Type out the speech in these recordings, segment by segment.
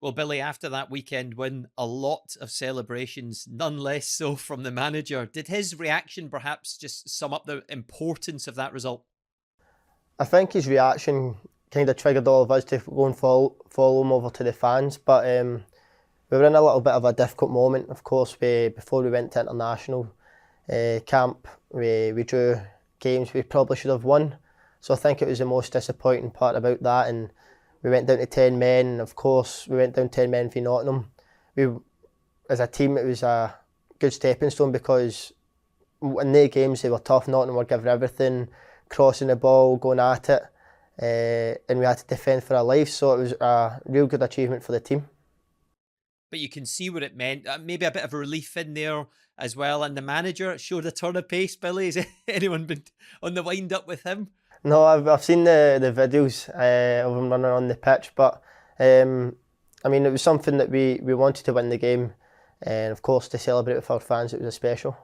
Well, Billy, after that weekend win, a lot of celebrations, none less so from the manager. Did his reaction perhaps just sum up the importance of that result? I think his reaction kind of triggered all of us to go and follow him over to the fans. But we were in a little bit of a difficult moment. Of course, before we went to international camp, we drew games we probably should have won. So I think it was the most disappointing part about that. And we went down to 10 men. And of course, we went down 10 men for Nottingham. We, as a team, it was a good stepping stone because in their games they were tough. Nottingham were giving everything, crossing the ball, going at it, and we had to defend for our lives. So it was a real good achievement for the team. But you can see what it meant. Maybe a bit of a relief in there as well. And the manager showed a turn of pace, Billy. Has anyone been on the wind up with him? No, I've seen the videos of him running on the pitch, but I mean, it was something that we wanted to win the game, and of course to celebrate with our fans, it was a special.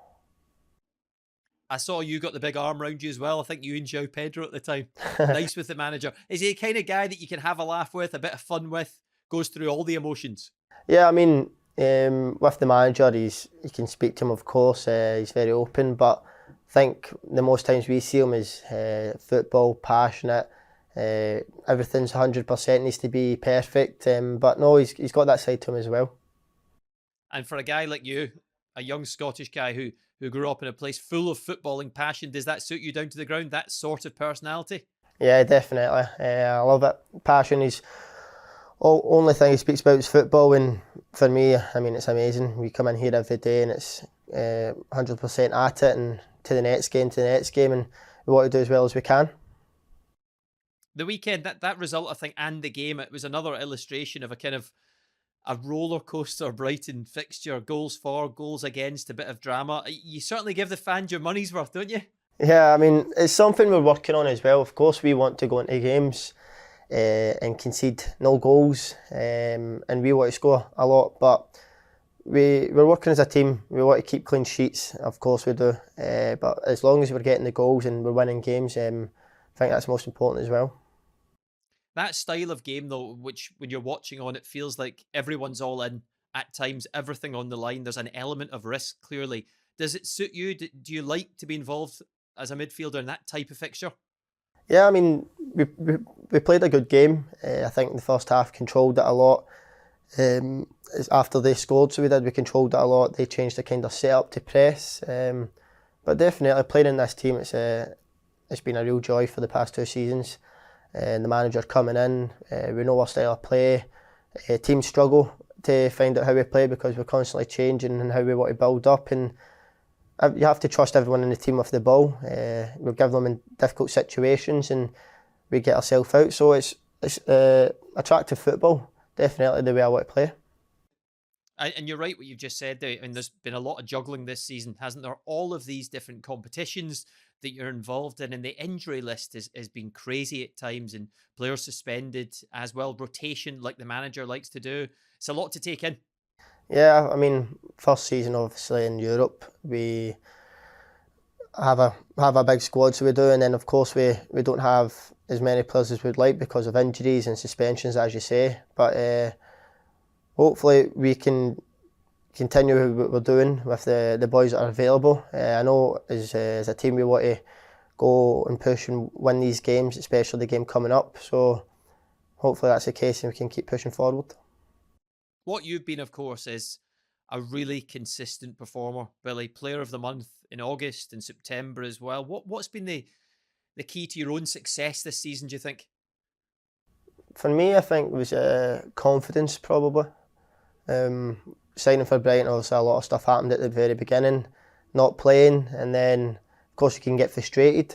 I saw you got the big arm around you as well. I think you and Joe Pedro at the time. Nice with the manager. Is he a kind of guy that you can have a laugh with, a bit of fun with, goes through all the emotions? Yeah, I mean, with the manager, you can speak to him, of course. He's very open, but I think the most times we see him is football, passionate. Everything's 100%, needs to be perfect. But no, he's got that side to him as well. And for a guy like you, a young Scottish guy who grew up in a place full of footballing passion, does that suit you down to the ground, that sort of personality? Yeah, definitely. I love it. Passion is only thing he speaks about is football, and for me, I mean, it's amazing. We come in here every day and it's 100% at it, and to the next game, and we want to do as well as we can. The weekend, that result, I think, and the game, it was another illustration of a kind of a roller coaster Brighton fixture. Goals for, goals against, a bit of drama. You certainly give the fans your money's worth, don't you? Yeah, I mean, it's something we're working on as well. Of course, we want to go into games and concede no goals, and we want to score a lot, but we're working as a team. We want to keep clean sheets, of course we do, but as long as we're getting the goals and we're winning games, I think that's most important as well. That style of game, though, which when you're watching on, it feels like everyone's all in at times, everything on the line. There's an element of risk, clearly. Does it suit you? Do you like to be involved as a midfielder in that type of fixture? Yeah, I mean, we played a good game. I think the first half controlled it a lot. After they scored, so we controlled it a lot. They changed the kind of setup to press. But definitely playing in this team, it's been a real joy for the past 2 seasons. And the manager coming in, we know our style of play. Teams struggle to find out how we play because we're constantly changing and how we want to build up. And you have to trust everyone in the team with the ball. We give them in difficult situations and we get ourselves out. So it's attractive football, definitely the way I want to play. And you're right what you've just said there. And there's been a lot of juggling this season, hasn't there? All of these different competitions that you're involved in, and the injury list has been crazy at times, and players suspended as well, rotation like the manager likes to do. It's a lot to take in. Yeah, I mean, first season obviously in Europe, we have a big squad, so we do, and then of course we don't have as many players as we'd like because of injuries and suspensions, as you say. But hopefully we can continue what we're doing with the boys that are available. I know as a team we want to go and push and win these games, especially the game coming up. So hopefully that's the case and we can keep pushing forward. What you've been, of course, is a really consistent performer, Billy. Player of the month in August and September as well. What's been the key to your own success this season, do you think? For me, I think it was confidence probably. Signing for Brighton, obviously a lot of stuff happened at the very beginning, not playing, and then of course you can get frustrated.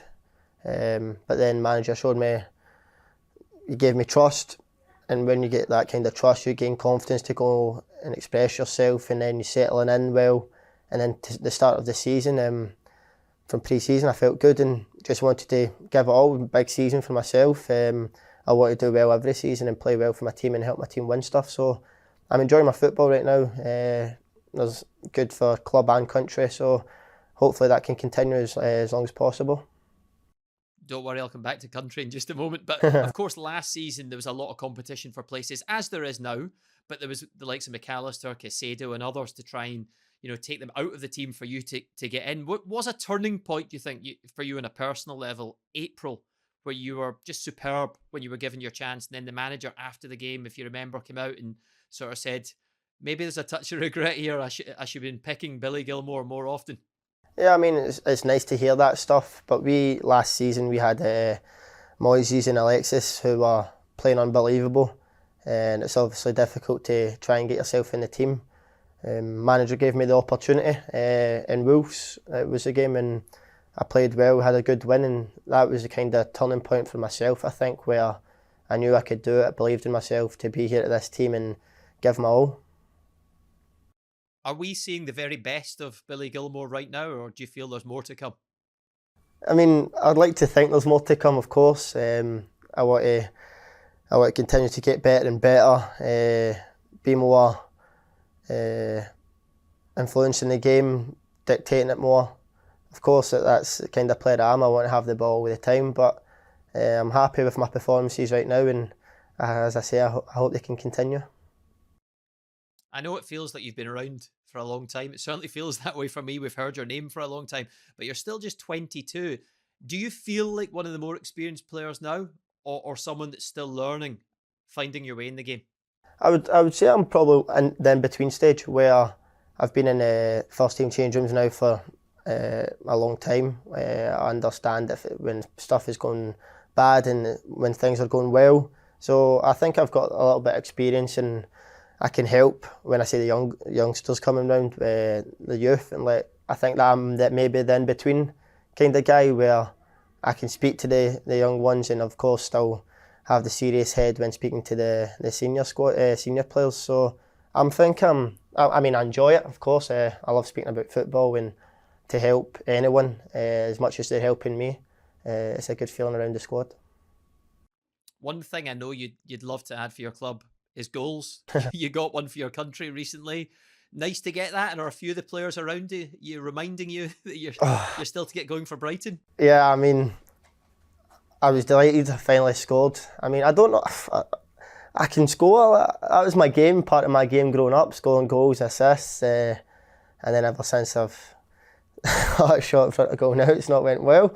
But then manager showed me, he gave me trust, and when you get that kind of trust, you gain confidence to go and express yourself, and then you settling in well. And then to the start of the season, from pre-season, I felt good and just wanted to give it all. Big season for myself. I want to do well every season and play well for my team and help my team win stuff. So I'm enjoying my football right now. It's good for club and country, so hopefully that can continue as long as possible. Don't worry, I'll come back to country in just a moment. But of course, last season there was a lot of competition for places, as there is now. but there was the likes of McAllister, Caicedo, and others to try and take them out of the team for you to get in. What was a turning point, do you think, for you on a personal level, April, where you were just superb when you were given your chance, and then the manager after the game, if you remember, came out and sort of said, maybe there's a touch of regret here. I should have been picking Billy Gilmour more often. Yeah, I mean, it's nice to hear that stuff. But last season, we had Moises and Alexis who were playing unbelievable. And it's obviously difficult to try and get yourself in the team. Manager gave me the opportunity in Wolves. It was a game and I played well, had a good win, and that was the kind of turning point for myself, I think, where I knew I could do it. I believed in myself to be here at this team and give my all. Are we seeing the very best of Billy Gilmour right now, or do you feel there's more to come? I mean, I'd like to think there's more to come, of course. I want to continue to get better and better, be more influencing the game, dictating it more. Of course, that's the kind of player I am. I want to have the ball all the time, but I'm happy with my performances right now, and as I say, I hope they can continue. I know it feels like you've been around for a long time. It certainly feels that way for me. We've heard your name for a long time, but you're still just 22. Do you feel like one of the more experienced players now, or someone that's still learning, finding your way in the game? I would say I'm probably in the in-between stage where I've been in first team change rooms now for a long time. I understand when stuff is going bad and when things are going well. So I think I've got a little bit of experience and I can help when I see the youngsters coming round, the youth, and I think that I'm maybe the in-between kind of guy where I can speak to the young ones and of course still have the serious head when speaking to the senior squad, senior players. So I'm thinking, I mean, I enjoy it, of course. I love speaking about football and to help anyone as much as they're helping me. It's a good feeling around the squad. One thing I know you'd love to add for your club is goals. You got one for your country recently. Nice to get that. And are a few of the players around you reminding you that you're still to get going for Brighton? Yeah, I mean, I was delighted I finally scored. I mean, I don't know if I can score. That was my game, part of my game growing up, scoring goals, assists. And then ever since I've had a shot in front of goal now, it's not went well.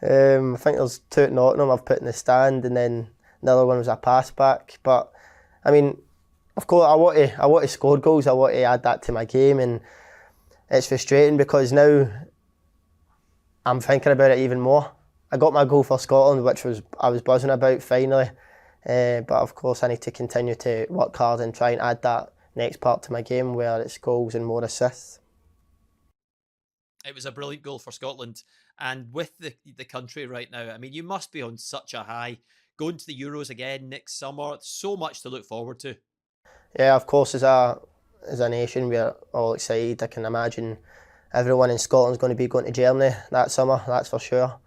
I think there's two at Nottingham I've put in the stand, and then another one was a pass back. But I mean, of course, I want to score goals. I want to add that to my game, and it's frustrating because now I'm thinking about it even more. I got my goal for Scotland, which I was buzzing about finally. But of course, I need to continue to work hard and try and add that next part to my game where it's goals and more assists. It was a brilliant goal for Scotland. And with the country right now, I mean, you must be on such a high. Going to the Euros again next summer, so much to look forward to. Yeah, of course, as a nation, we're all excited. I can imagine everyone in Scotland's going to be going to Germany that summer, that's for sure.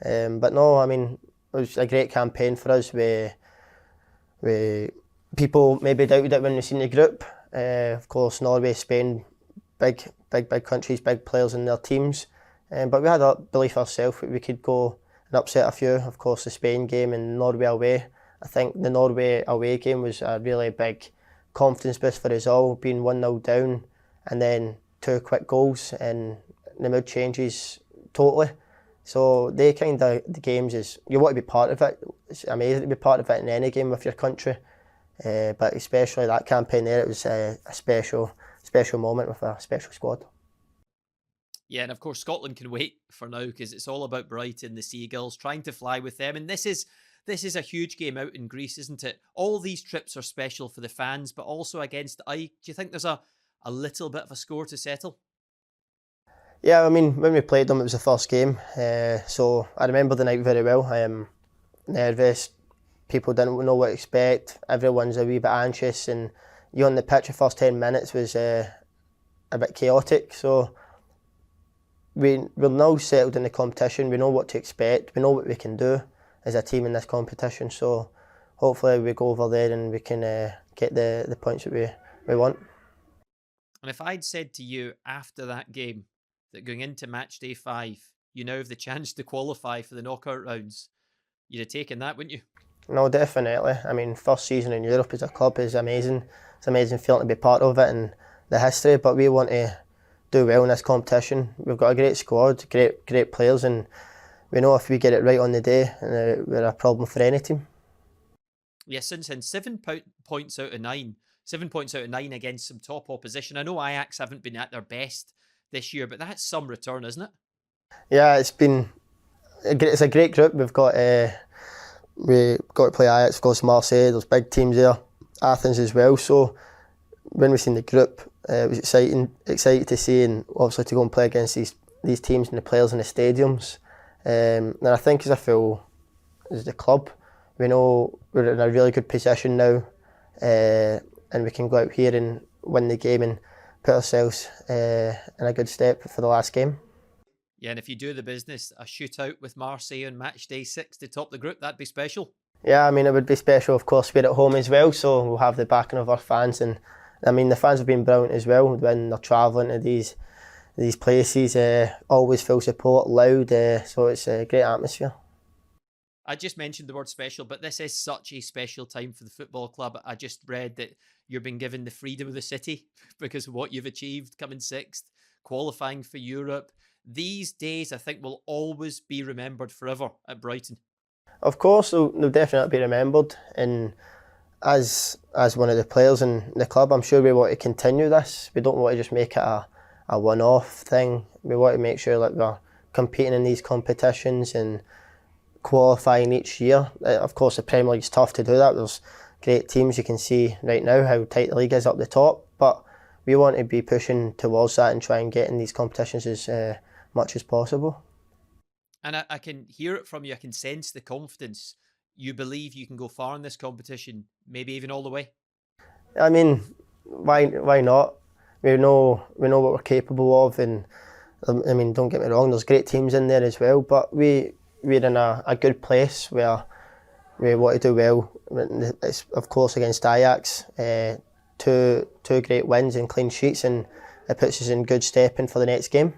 But no, I mean, it was a great campaign for us. We people maybe doubted it when we seen the group. Of course, Norway, Spain, big countries, big players in their teams. But we had a belief ourselves that we could go and upset a few. Of course, the Spain game and Norway away. I think the Norway away game was a really big confidence boost for us all, being 1-0 down and then 2 quick goals and the mood changes totally. So they kind of the games is you want to be part of it. It's amazing to be part of it in any game with your country, but especially that campaign there, it was a special moment with a special squad. Yeah, and of course Scotland can wait for now because it's all about Brighton, the Seagulls, trying to fly with them, and this is a huge game out in Greece, isn't it? All these trips are special for the fans, but also against AEK. Do you think there's a little bit of a score to settle? Yeah, I mean, when we played them, it was the first game, so I remember the night very well. Nervous, people didn't know what to expect, everyone's a wee bit anxious, and you on the pitch the first 10 minutes was a bit chaotic, so we're now settled in the competition, we know what to expect, we know what we can do as a team in this competition, so hopefully we go over there and we can get the points that we want. And if I'd said to you after that game that going into match day 5, you now have the chance to qualify for the knockout rounds, you'd have taken that, wouldn't you? No, definitely. I mean, first season in Europe as a club is amazing. It's amazing feeling to be part of it and the history. But we want to do well in this competition. We've got a great squad, great players, and we know if we get it right on the day, we're a problem for any team. Yeah, since then, 7 points out of 9. 7 points out of 9 against some top opposition. I know Ajax haven't been at their best this year, but that's some return, isn't it? Yeah, it's a great group. We got to play Ajax, of course, Marseille. There's big teams there, Athens as well. So when we seen the group, it was exciting to see, and obviously to go and play against these teams and the players in the stadiums. And I think as the club, we know we're in a really good position now, and we can go out here and win the game and put ourselves in a good step for the last game. Yeah, and if you do the business, a shootout with Marseille on match day 6 to top the group, that'd be special. Yeah, I mean, it would be special. Of course, we're at home as well, so we'll have the backing of our fans. And I mean, the fans have been brilliant as well when they're travelling to these places. Always full support, loud, so it's a great atmosphere. I just mentioned the word special, but this is such a special time for the football club. I just read that you've been given the freedom of the city because of what you've achieved, coming 6th, qualifying for Europe. These days, I think, will always be remembered forever at Brighton. Of course, they'll definitely be remembered. And as one of the players in the club, I'm sure we want to continue this. We don't want to just make it a one-off thing. We want to make sure that we're competing in these competitions and qualifying each year. Of course, the Premier League's tough to do that. There's great teams. You can see right now how tight the league is up the top, but we want to be pushing towards that and try and get in these competitions as much as possible. And I can hear it from you. I can sense the confidence. You believe you can go far in this competition, maybe even all the way. I mean, why not? We know what we're capable of, and I mean, don't get me wrong. There's great teams in there as well, but we're in a good place where we want to do well. It's of course against Ajax, two great wins and clean sheets, and it puts us in good stepping for the next game.